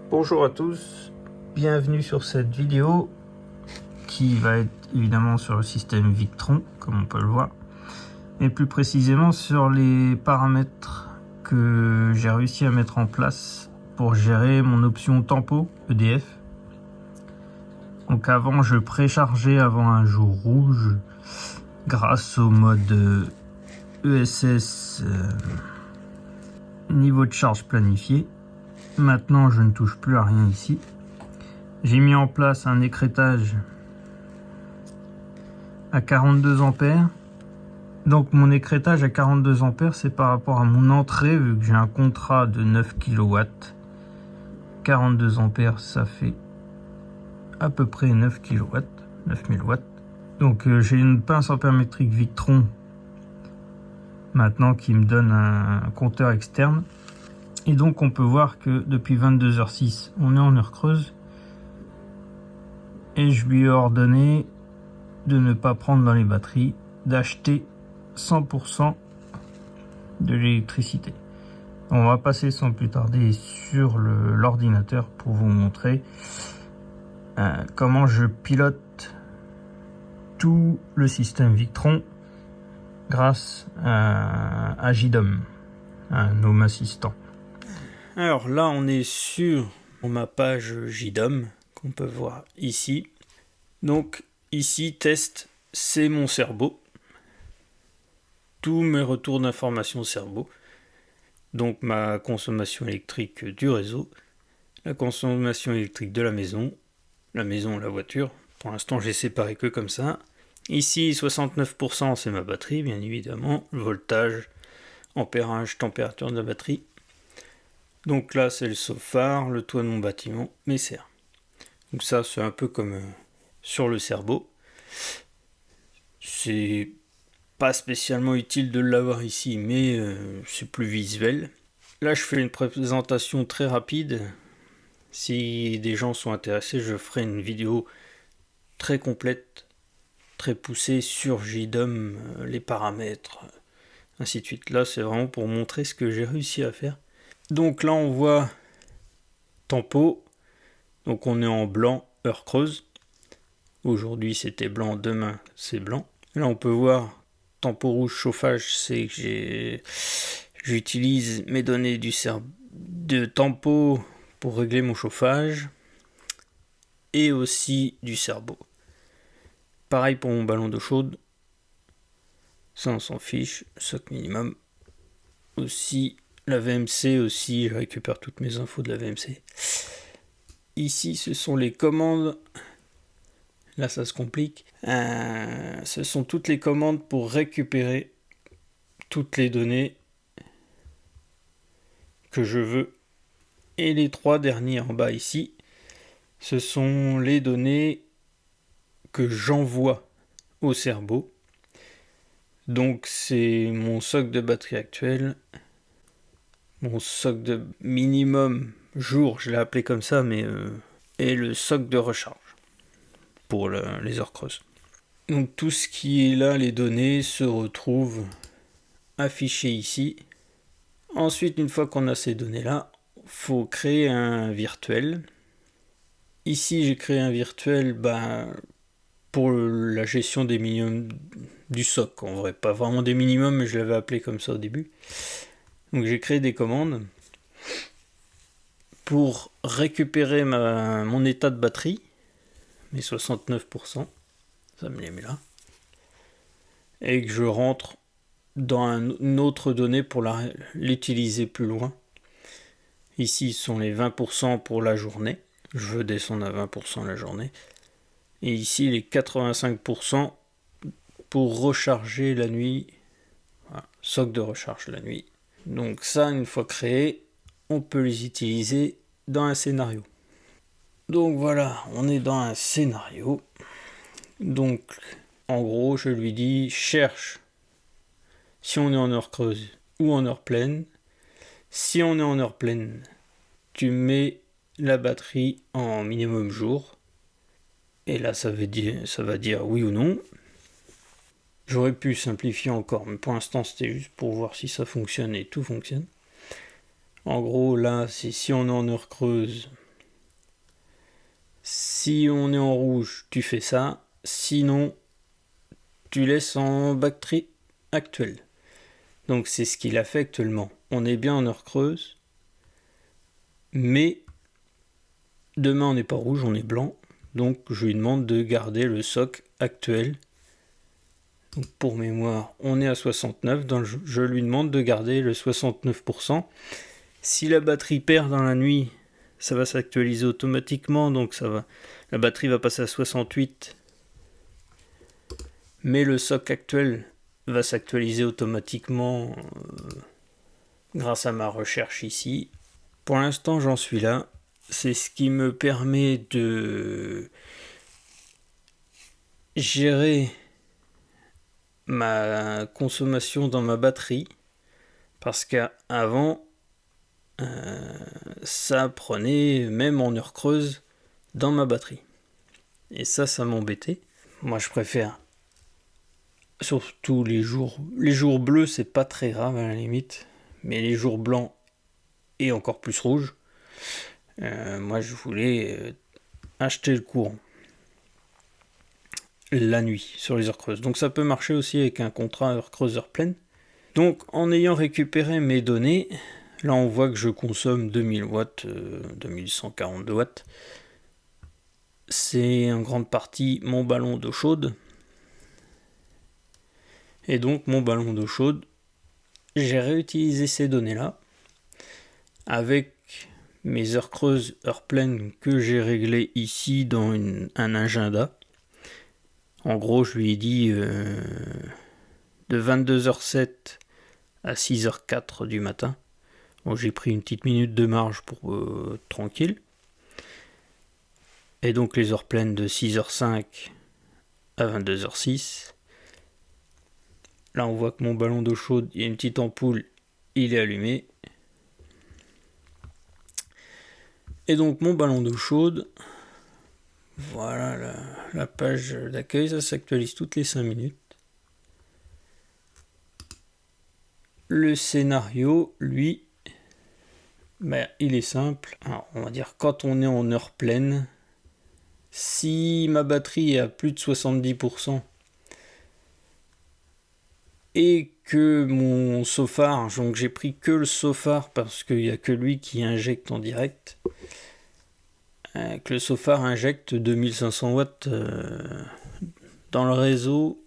Bonjour à tous, bienvenue sur cette vidéo qui va être évidemment sur le système Victron, comme on peut le voir, mais plus précisément sur les paramètres que j'ai réussi à mettre en place pour gérer mon option tempo EDF. Donc avant, je préchargeais avant un jour rouge grâce au mode ESS niveau de charge planifié. Maintenant, je ne touche plus à rien ici. J'ai mis en place un écrêtage à 42 ampères. Donc mon écrêtage à 42 ampères, c'est par rapport à mon entrée, vu que j'ai un contrat de 9 kW. 42 ampères, ça fait à peu près 9 kW, 9000 watts. Donc j'ai une pince ampère-métrique Victron maintenant qui me donne un compteur externe. Et donc on peut voir que depuis 22h06, on est en heure creuse. Et je lui ai ordonné de ne pas prendre dans les batteries, d'acheter 100% de l'électricité. On va passer sans plus tarder sur l'ordinateur pour vous montrer comment je pilote tout le système Victron grâce à JDOM, un Home Assistant. Alors là, on est sur ma page JDOM qu'on peut voir ici. Donc ici, test, c'est mon cerveau. Tous mes retours d'informations cerveau. Donc ma consommation électrique du réseau, la consommation électrique de la maison, la voiture. Pour l'instant, j'ai séparé que comme ça. Ici, 69%, c'est ma batterie, bien évidemment. Le voltage, ampérage, température de la batterie. Donc là, c'est le sophare, le toit de mon bâtiment, mes serres. Donc ça, c'est un peu comme sur le cerveau. C'est pas spécialement utile de l'avoir ici, mais c'est plus visuel. Là, je fais une présentation très rapide. Si des gens sont intéressés, je ferai une vidéo très complète, très poussée sur JDOM, les paramètres, ainsi de suite. Là, c'est vraiment pour montrer ce que j'ai réussi à faire. Donc là, on voit tempo. Donc on est en blanc, heure creuse. Aujourd'hui, c'était blanc, demain, c'est blanc. Là, on peut voir tempo rouge chauffage, c'est que j'utilise mes données de tempo pour régler mon chauffage et aussi du cerveau. Pareil pour mon ballon d'eau chaude. Ça, on s'en fiche. Soc minimum. Aussi, la VMC aussi, je récupère toutes mes infos de la VMC. Ici, ce sont les commandes. Là, ça se complique. Ce sont toutes les commandes pour récupérer toutes les données que je veux. Et les trois derniers en bas ici, ce sont les données que j'envoie au cerveau. Donc c'est mon socle de batterie actuel, mon socle de minimum jour, je l'ai appelé comme ça, mais et le socle de recharge pour les heures creuses. Donc tout ce qui est là, les données, se retrouvent affichées ici. Ensuite, une fois qu'on a ces données-là, il faut créer un virtuel. Ici, j'ai créé un virtuel pour la gestion des minimums du socle. En vrai, pas vraiment des minimums, mais je l'avais appelé comme ça au début. Donc j'ai créé des commandes pour récupérer mon état de batterie, mes 69%, ça me les met là, et que je rentre dans une autre donnée pour l'utiliser plus loin. Ici, ce sont les 20% pour la journée. Je veux descendre à 20% la journée. Et ici, les 85% pour recharger la nuit. Voilà, socle de recharge la nuit. Donc ça, une fois créé, on peut les utiliser dans un scénario. Donc voilà, on est dans un scénario. Donc, en gros, je lui dis, cherche si on est en heure creuse ou en heure pleine. Si on est en heure pleine, tu mets la batterie en minimum jour. Et là, ça va dire oui ou non. J'aurais pu simplifier encore, mais pour l'instant, c'était juste pour voir si ça fonctionne et tout fonctionne. En gros, là, si on est en heure creuse, Si on est en rouge, tu fais ça. Sinon, tu laisses en batterie actuelle. Donc c'est ce qu'il a fait actuellement. On est bien en heure creuse, mais demain on n'est pas rouge, on est blanc. Donc je lui demande de garder le soc actuel. Donc pour mémoire, on est à 69, donc je lui demande de garder le 69%. Si la batterie perd dans la nuit, ça va s'actualiser automatiquement, donc la batterie va passer à 68. Mais le soc actuel va s'actualiser automatiquement grâce à ma recherche ici. Pour l'instant, j'en suis là. C'est ce qui me permet de gérer ma consommation dans ma batterie. Parce qu'avant, ça prenait, même en heure creuse, dans ma batterie. Et ça m'embêtait. Moi, je préfère surtout les jours bleus, c'est pas très grave à la limite, mais les jours blancs et encore plus rouges, moi je voulais acheter le courant la nuit sur les heures creuses. Donc ça peut marcher aussi avec un contrat heure creuse heure pleine. Donc en ayant récupéré mes données, là on voit que je consomme 2000 watts, 2142 watts. C'est en grande partie mon ballon d'eau chaude. Et donc mon ballon d'eau chaude, j'ai réutilisé ces données-là avec mes heures creuses, heures pleines que j'ai réglées ici dans un agenda. En gros, je lui ai dit de 22h07 à 6h04 du matin. Bon, j'ai pris une petite minute de marge pour tranquille. Et donc les heures pleines de 6h05 à 22h06. Là, on voit que mon ballon d'eau chaude, il y a une petite ampoule, il est allumé. Et donc mon ballon d'eau chaude, voilà la page d'accueil, ça s'actualise toutes les 5 minutes. Le scénario, lui, il est simple. Alors, on va dire quand on est en heure pleine, si ma batterie est à plus de 70%, et que mon Sofar, donc j'ai pris que le Sofar parce qu'il n'y a que lui qui injecte en direct, que le Sofar injecte 2500 watts dans le réseau,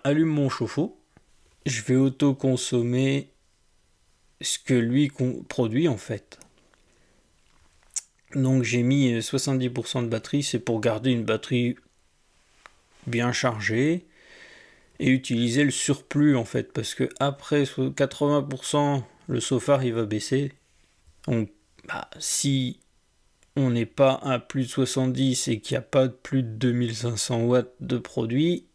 allume mon chauffe-eau, je vais auto-consommer ce que lui produit en fait. Donc j'ai mis 70% de batterie, c'est pour garder une batterie bien chargée et utiliser le surplus en fait, parce que après 80% le Sofar il va baisser. Donc si on n'est pas à plus de 70 et qu'il n'y a pas plus de 2500 watts de produit,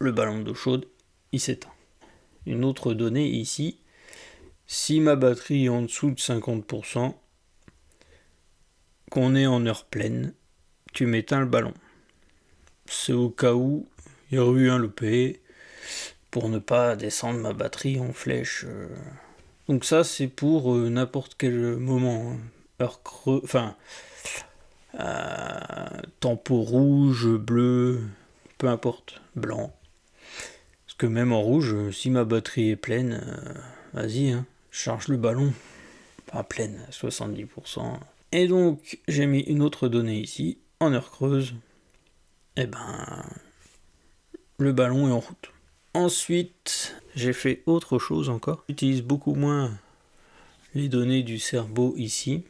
le ballon d'eau chaude il s'éteint. Une autre donnée ici, si ma batterie est en dessous de 50%, qu'on est en heure pleine, tu m'éteins le ballon. C'est au cas où il y aurait eu un loupé pour ne pas descendre ma batterie en flèche. Donc ça c'est pour n'importe quel moment. Heure creuse, tempo rouge, bleu, peu importe, blanc. Parce que même en rouge, si ma batterie est pleine, vas-y, charge le ballon. Pas pleine, 70%. Et donc, j'ai mis une autre donnée ici, en heure creuse. Le ballon est en route. Ensuite, j'ai fait autre chose encore. J'utilise beaucoup moins les données du cerveau ici.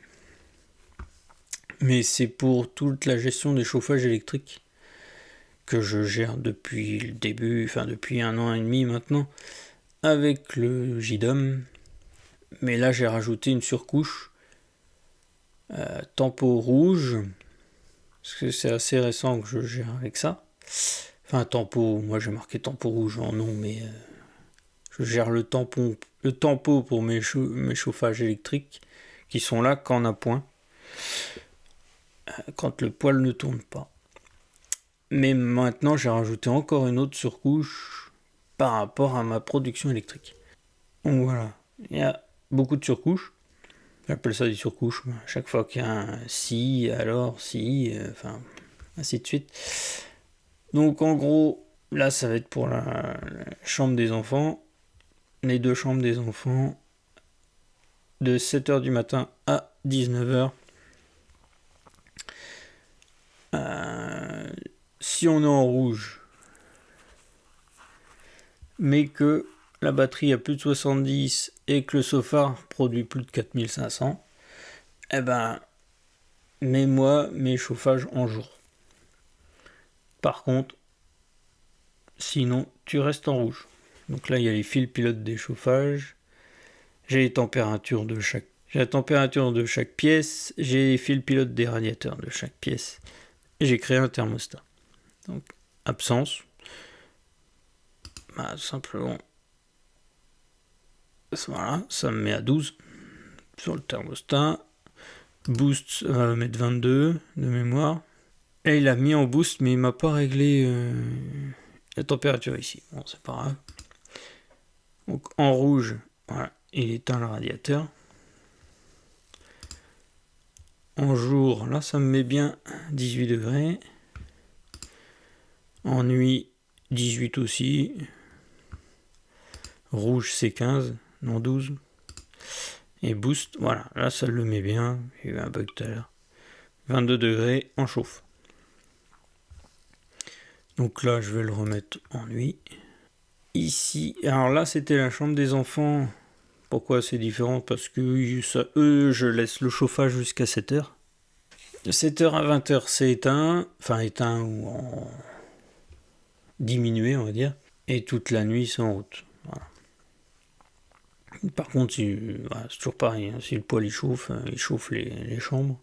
Mais c'est pour toute la gestion des chauffages électriques que je gère depuis le début, depuis 1 an et demi maintenant, avec le JDOM. Mais là, j'ai rajouté une surcouche tempo rouge, parce que c'est assez récent que je gère avec ça. Tempo, moi j'ai marqué tempo rouge en nom, mais je gère le tempo pour mes chauffages électriques qui sont là quand on a point, quand le poêle ne tourne pas. Mais maintenant j'ai rajouté encore une autre surcouche par rapport à ma production électrique. Donc voilà, il y a beaucoup de surcouches. J'appelle ça des surcouches. À chaque fois qu'il y a un si, alors, si, enfin, ainsi de suite. Donc en gros, là ça va être pour la chambre des enfants. Les 2 chambres des enfants. De 7h du matin à 19h. Si on est en rouge, mais que la batterie a plus de 70 et que le Sofar produit plus de 4500, eh ben, mets-moi mes chauffages en jour. Par contre, sinon, tu restes en rouge. Donc là, il y a les fils pilotes des chauffages. J'ai les températures de chaque. J'ai la température de chaque pièce. J'ai les fils pilotes des radiateurs de chaque pièce. Et j'ai créé un thermostat. Donc, absence. Bah, simplement. Voilà, ça me met à 12 sur le thermostat. Boost va mettre 22 de mémoire. Et il a mis en boost, mais il m'a pas réglé la température ici. Bon, c'est pas grave. Donc en rouge, voilà, il éteint le radiateur. En jour, là ça me met bien 18 degrés. En nuit, 18 aussi. Rouge c'est 15, non 12. Et boost, voilà, là ça le met bien. Il y a eu un bug tout à l'heure. 22 degrés en chauffe. Donc là, je vais le remettre en nuit. Ici, alors là, c'était la chambre des enfants. Pourquoi c'est différent? Parce que je laisse le chauffage jusqu'à 7h. De 7h à 20h, c'est éteint. Enfin, éteint ou en diminué, on va dire. Et toute la nuit, c'est en route. Voilà. Par contre, voilà, c'est toujours pareil. Hein. Si le poêle il chauffe les chambres.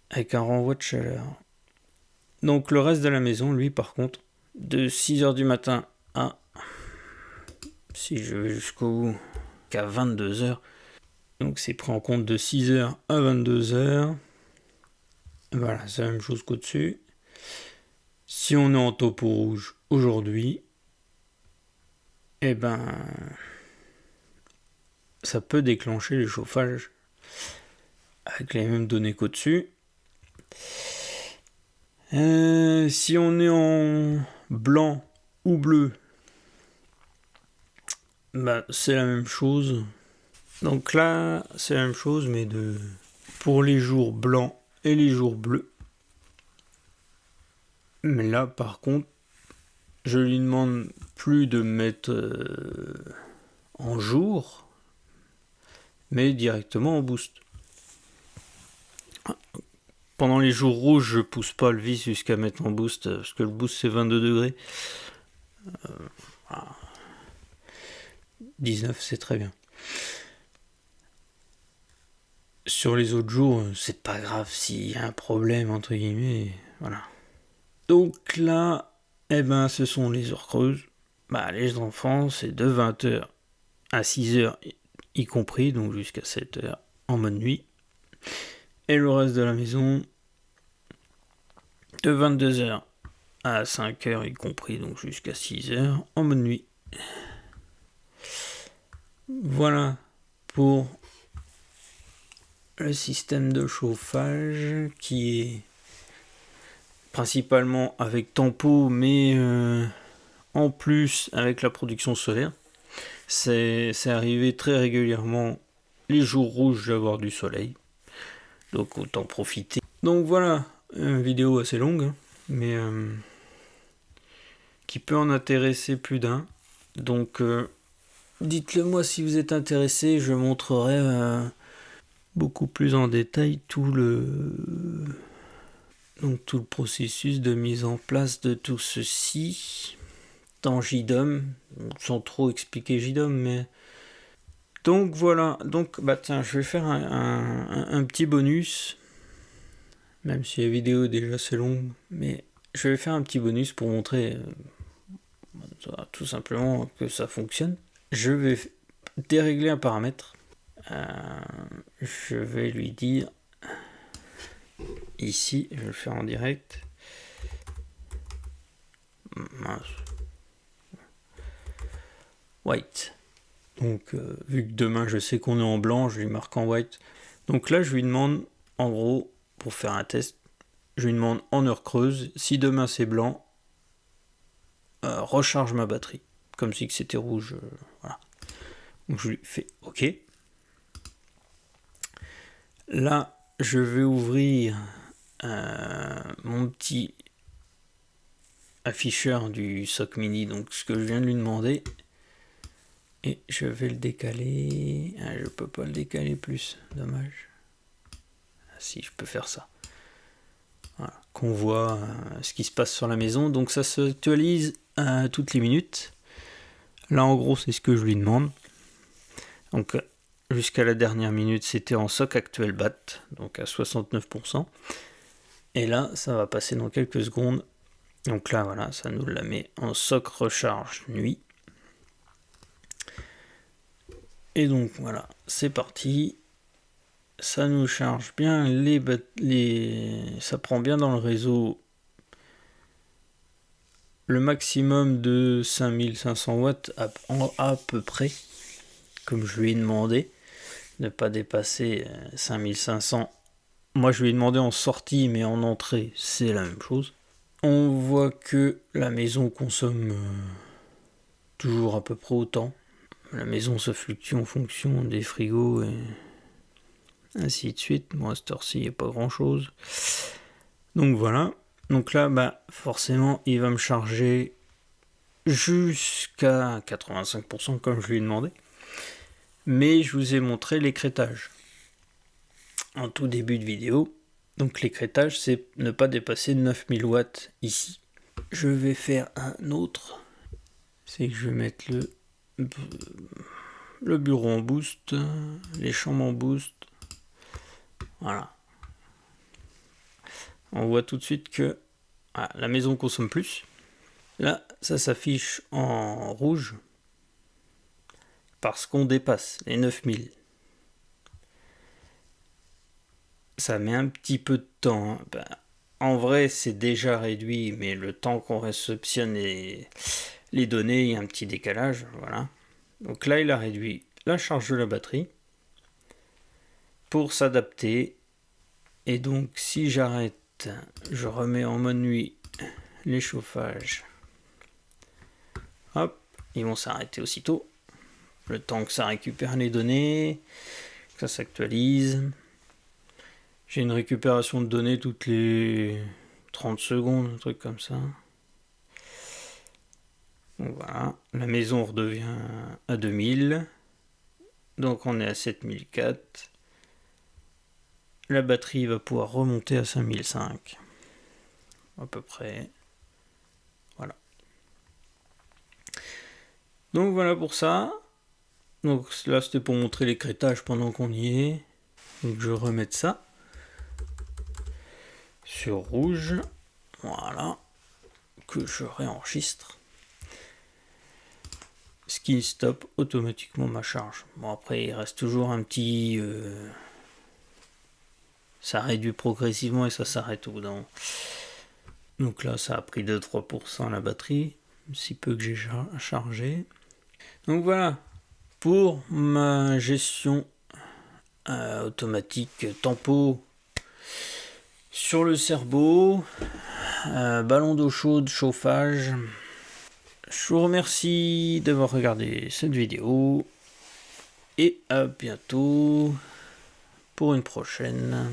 Avec un renvoi de chaleur. Donc le reste de la maison, lui, par contre, de 6h du matin à, si je vais jusqu'au bout, qu'à 22h. Donc c'est pris en compte de 6h à 22h. Voilà, c'est la même chose qu'au-dessus. Si on est en topo rouge aujourd'hui, eh ben, ça peut déclencher le chauffage avec les mêmes données qu'au-dessus. Si on est en blanc ou bleu, bah, c'est la même chose. Donc là, c'est la même chose, mais pour les jours blancs et les jours bleus. Mais là, par contre, je lui demande plus de mettre en jour, mais directement en boost. Pendant les jours rouges, je pousse pas le vis jusqu'à mettre en boost, parce que le boost c'est 22 degrés. 19, c'est très bien. Sur les autres jours, c'est pas grave s'il y a un problème, entre guillemets, voilà. Donc là, eh ben, ce sont les heures creuses. Bah, les enfants, c'est de 20h à 6h y compris, donc jusqu'à 7h en mode nuit. Et le reste de la maison, de 22h à 5h y compris, donc jusqu'à 6h en mode nuit. Voilà pour le système de chauffage qui est principalement avec tempo, mais en plus avec la production solaire. C'est arrivé très régulièrement les jours rouges d'avoir du soleil, donc autant profiter. Donc voilà, une vidéo assez longue, hein, mais qui peut en intéresser plus d'un. Donc dites-le moi si vous êtes intéressé, je montrerai beaucoup plus en détail tout le processus de mise en place de tout ceci dans JDOM, sans trop expliquer JDOM, mais donc voilà. Donc bah tiens, je vais faire un petit bonus, même si la vidéo est déjà assez longue, mais je vais faire un petit bonus pour montrer tout simplement que ça fonctionne. Je vais dérégler un paramètre. Je vais lui dire ici, je vais le faire en direct. Mince. White. Donc vu que demain je sais qu'on est en blanc, je lui marque en white. Donc là je lui demande, en gros, pour faire un test, je lui demande en heure creuse, si demain c'est blanc, recharge ma batterie. Comme si c'était rouge, voilà. Donc je lui fais OK. Là, je vais ouvrir mon petit afficheur du SOC Mini, donc ce que je viens de lui demander. Et je vais le décaler. Ah, je peux pas le décaler plus, dommage. Ah, si, je peux faire ça. Voilà, qu'on voit ce qui se passe sur la maison. Donc ça s'actualise toutes les minutes. Là, en gros, c'est ce que je lui demande. Donc jusqu'à la dernière minute, c'était en SOC actuel BAT, donc à 69%. Et là, ça va passer dans quelques secondes. Donc là, voilà, ça nous la met en SOC recharge nuit. Et donc voilà, c'est parti. Ça nous charge bien ça prend bien dans le réseau le maximum de 5500 watts à peu près, comme je lui ai demandé, ne pas dépasser 5500. Moi je lui ai demandé en sortie, mais en entrée c'est la même chose. On voit que la maison consomme toujours à peu près autant. La maison se fluctue en fonction des frigos et ainsi de suite. Bon, à cette heure-ci, il n'y a pas grand-chose. Donc voilà. Donc là, bah, forcément, il va me charger jusqu'à 85% comme je lui ai demandé. Mais je vous ai montré l'écrêtage en tout début de vidéo. Donc l'écrêtage, c'est ne pas dépasser 9000 watts ici. Je vais faire un autre. C'est que je vais mettre le bureau en boost, les chambres en boost. Voilà. On voit tout de suite que la maison consomme plus. Là, ça s'affiche en rouge parce qu'on dépasse les 9000. Ça met un petit peu de temps. Hein. Ben, en vrai, c'est déjà réduit, mais le temps qu'on réceptionne les données, il y a un petit décalage. Voilà. Donc là, il a réduit la charge de la batterie pour s'adapter. Et donc, si j'arrête, je remets en mode nuit les chauffages. Hop, ils vont s'arrêter aussitôt. Le temps que ça récupère les données, que ça s'actualise. J'ai une récupération de données toutes les 30 secondes, un truc comme ça. Donc voilà, la maison redevient à 2000. Donc on est à 7004. La batterie va pouvoir remonter à 5005. À peu près. Voilà. Donc voilà pour ça. Donc là c'était pour montrer l'écrêtage pendant qu'on y est. Donc je vais remettre ça sur rouge. Voilà. Que je réenregistre. Ce qui stoppe automatiquement ma charge. Bon après il reste toujours un petit... ça réduit progressivement et ça s'arrête au bout d'un moment. Donc là ça a pris 2-3% la batterie. Si peu que j'ai chargé. Donc voilà. Pour ma gestion automatique tempo sur le cerveau, ballon d'eau chaude, chauffage. Je vous remercie d'avoir regardé cette vidéo et à bientôt pour une prochaine.